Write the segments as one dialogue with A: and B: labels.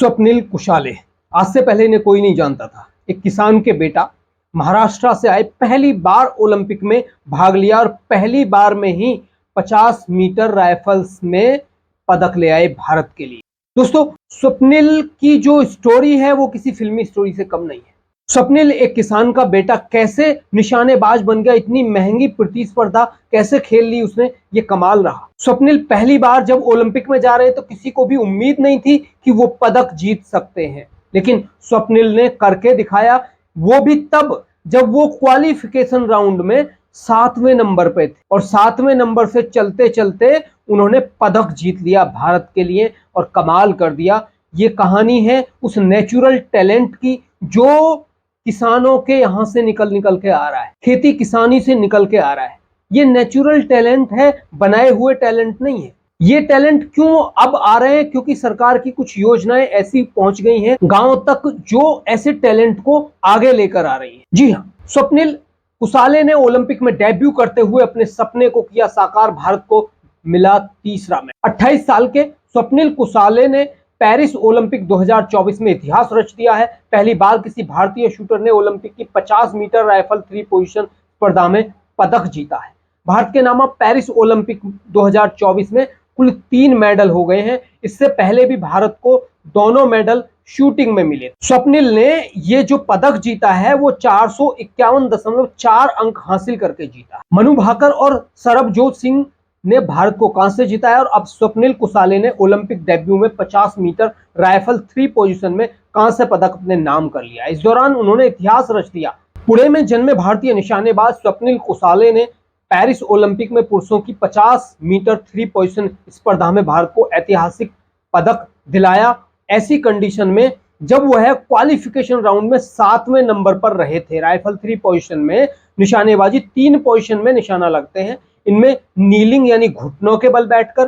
A: स्वप्निल कुशाले, आज से पहले इन्हें कोई नहीं जानता था। एक किसान के बेटा महाराष्ट्र से आए, पहली बार ओलंपिक में भाग लिया और पहली बार में ही 50 मीटर राइफल्स में पदक ले आए भारत के लिए। दोस्तों, स्वप्निल की जो स्टोरी है वो किसी फिल्मी स्टोरी से कम नहीं है। स्वप्निल एक किसान का बेटा कैसे निशानेबाज बन गया, इतनी महंगी प्रतिस्पर्धा कैसे खेल ली उसने, ये कमाल रहा। स्वप्निल पहली बार जब ओलंपिक में जा रहे तो किसी को भी उम्मीद नहीं थी कि वो पदक जीत सकते हैं, लेकिन स्वप्निल ने करके दिखाया, वो भी तब जब वो क्वालिफिकेशन राउंड में 7वें नंबर पे थे और 7वें नंबर से चलते चलते उन्होंने पदक जीत लिया भारत के लिए और कमाल कर दिया। ये कहानी है उस नेचुरल टैलेंट की जो किसानों के यहां से निकल के आ रहा है, खेती किसानी से निकल के आ रहा है। ये नेचुरल टैलेंट है, बनाए हुए टैलेंट नहीं है। ये टैलेंट क्यों अब आ रहे हैं? क्योंकि सरकार की कुछ योजनाएं ऐसी पहुंच गई हैं गांव तक जो ऐसे टैलेंट को आगे लेकर आ रही है। जी हाँ, स्वप्निल कुशाले ने ओलंपिक में डेब्यू करते हुए अपने सपने को किया साकार, भारत को मिला तीसरा मेडल। 28 साल के स्वप्निल कुशाले ने पेरिस ओलंपिक 2024 में इतिहास रच दिया है। पहली बार किसी भारतीय शूटर ने ओलंपिक की 50 मीटर राइफल 3 पोजीशन स्पर्धा में पदक जीता है। भारत के नाम पेरिस ओलंपिक 2024 में कुल 3 मेडल हो गए हैं। इससे पहले भी भारत को दोनों मेडल शूटिंग में मिले। स्वप्निल ने ये जो पदक जीता है वो 451.4 अंक हासिल करके जीता। मनु भाकर और सरबजोत सिंह ने भारत को कांस्य जिताया और अब स्वप्निल कुशाले ने ओलंपिक डेब्यू में 50 मीटर राइफल 3 पोजीशन में कांस्य पदक अपने नाम कर लिया। इस दौरान उन्होंने इतिहास रच दिया। पुणे में जन्मे भारतीय निशानेबाज स्वप्निल कुशाले ने पेरिस ओलंपिक में पुरुषों की 50 मीटर 3 पोजीशन स्पर्धा में भारत को ऐतिहासिक पदक दिलाया, ऐसी कंडीशन में जब वह क्वालिफिकेशन राउंड में 7वें नंबर पर रहे थे। राइफल 3 पोजीशन में निशानेबाजी 3 पोजीशन में निशाना लगते हैं। इनमें नीलिंग यानी घुटनों के बल बैठकर,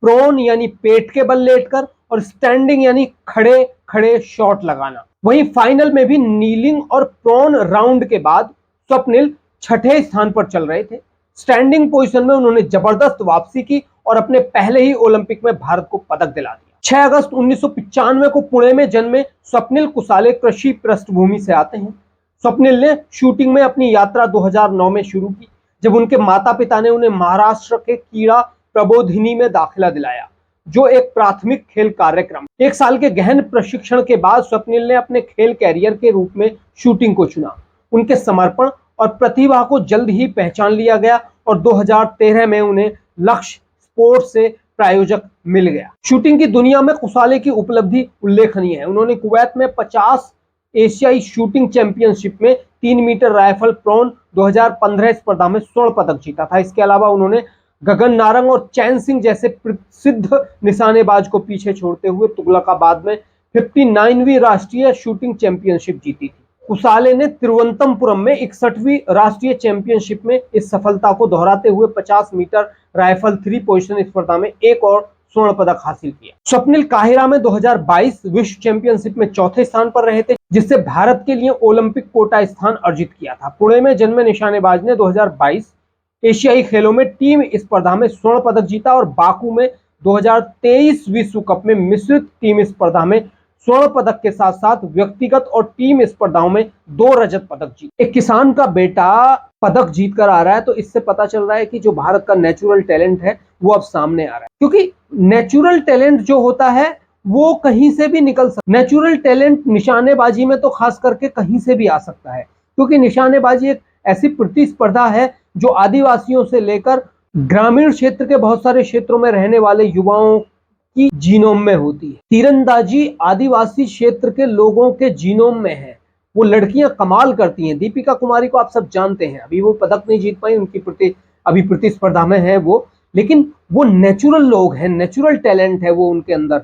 A: प्रोन यानी पेट के बल लेटकर और स्टैंडिंग यानी खड़े खड़े शॉट लगाना। वहीं फाइनल में भी नीलिंग और प्रोन राउंड के बाद स्वप्निल 6ठे स्थान पर चल रहे थे। स्टैंडिंग पोजीशन में उन्होंने जबरदस्त वापसी की और अपने पहले ही ओलंपिक में भारत को पदक दिला दिया। 6 अगस्त 1995 को पुणे में जन्मे स्वप्निल कुशाले कृषि पृष्ठभूमि से आते हैं। स्वप्निल ने शूटिंग में अपनी यात्रा 2009 में शुरू की, जब उनके माता पिता ने उन्हें महाराष्ट्र के कीड़ा प्रबोधिनी में दाखिला दिलाया, जो एक प्राथमिक खेल कार्यक्रम। 1 साल के गहन प्रशिक्षण के बाद स्वप्निल ने अपने खेल कैरियर के रूप में शूटिंग को चुना। उनके समर्पण और प्रतिभा को जल्द ही पहचान लिया गया और 2013 में उन्हें लक्ष्य स्पोर्ट्स से प्रायोजक मिल गया। शूटिंग की दुनिया में कुशाले की उपलब्धि उल्लेखनीय है। उन्होंने कुवैत में 50 एशियाई शूटिंग चैंपियनशिप में 3 मीटर राइफल प्रोन 2015 स्पर्धा में स्वर्ण पदक जीता था। इसके अलावा उन्होंने गगन नारंग और चैन सिंह जैसे प्रसिद्ध निशानेबाज को पीछे छोड़ते हुए तुगलकाबाद में 59वीं राष्ट्रीय शूटिंग चैंपियनशिप जीती थी। कुशाले ने तिरुवनंतपुरम में 61वीं राष्ट्रीय चैंपियनशिप में इस सफलता को दोहराते हुए 50 मीटर राइफल 3 पोजीशन स्पर्धा में एक और स्वर्ण पदक हासिल किया। स्वप्निल काहिरा में 2022 विश्व चैंपियनशिप में 4थे स्थान पर रहे थे, जिससे भारत के लिए ओलंपिक कोटा स्थान अर्जित किया था। पुणे में जन्मे निशानेबाज ने 2022 एशियाई खेलों में टीम स्पर्धा में स्वर्ण पदक जीता और बाकू में 2023 विश्व कप में मिश्रित टीम स्पर्धा में स्वर्ण पदक के साथ साथ व्यक्तिगत और टीम स्पर्धाओं में 2 रजत पदक जीते। एक किसान का बेटा पदक जीत कर आ रहा है तो इससे पता चल रहा है कि जो भारत का नेचुरल टैलेंट है वो अब सामने आ रहा है, क्योंकि नेचुरल टैलेंट जो होता है वो कहीं से भी निकल सकता है। नेचुरल टैलेंट निशानेबाजी में तो खास करके कहीं से भी आ सकता है, क्योंकि निशानेबाजी एक ऐसी प्रतिस्पर्धा है जो आदिवासियों से लेकर ग्रामीण क्षेत्र के बहुत सारे क्षेत्रों में रहने वाले युवाओं की जीनोम में होती है। तीरंदाजी आदिवासी क्षेत्र के लोगों के जीनोम में है। वो लड़कियां कमाल करती हैं। दीपिका कुमारी को आप सब जानते हैं, अभी वो पदक नहीं जीत पाई, उनकी अभी प्रतिस्पर्धा में है वो, लेकिन वो नेचुरल लोग हैं, नेचुरल टैलेंट है वो उनके अंदर।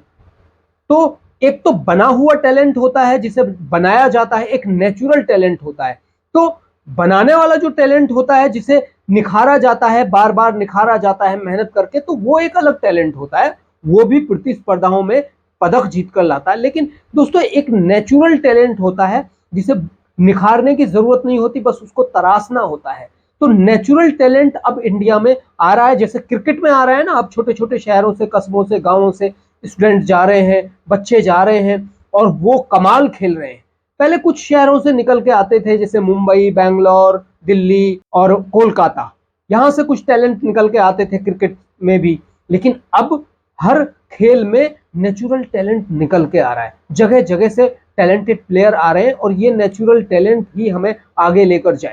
A: तो एक तो बना हुआ टैलेंट होता है जिसे बनाया जाता है, एक नेचुरल टैलेंट होता है। तो बनाने वाला जो टैलेंट होता है जिसे निखारा जाता है, बार बार निखारा जाता है मेहनत करके, तो वो एक अलग टैलेंट होता है, वो भी प्रतिस्पर्धाओं में पदक जीत कर लाता है। लेकिन दोस्तों, एक नेचुरल टैलेंट होता है जिसे निखारने की जरूरत नहीं होती, बस उसको तराशना होता है। तो नेचुरल टैलेंट अब इंडिया में आ रहा है, जैसे क्रिकेट में आ रहा है ना। अब छोटे छोटे शहरों से, कस्बों से, गांवों से स्टूडेंट जा रहे हैं, बच्चे जा रहे हैं और वो कमाल खेल रहे हैं। पहले कुछ शहरों से निकल के आते थे, जैसे मुंबई, बैंगलोर, दिल्ली और कोलकाता, यहाँ से कुछ टैलेंट निकल के आते थे क्रिकेट में भी। लेकिन अब हर खेल में नेचुरल टैलेंट निकल के आ रहा है, जगह जगह से टैलेंटेड प्लेयर आ रहे हैं और ये नेचुरल टैलेंट ही हमें आगे लेकर जाएगा।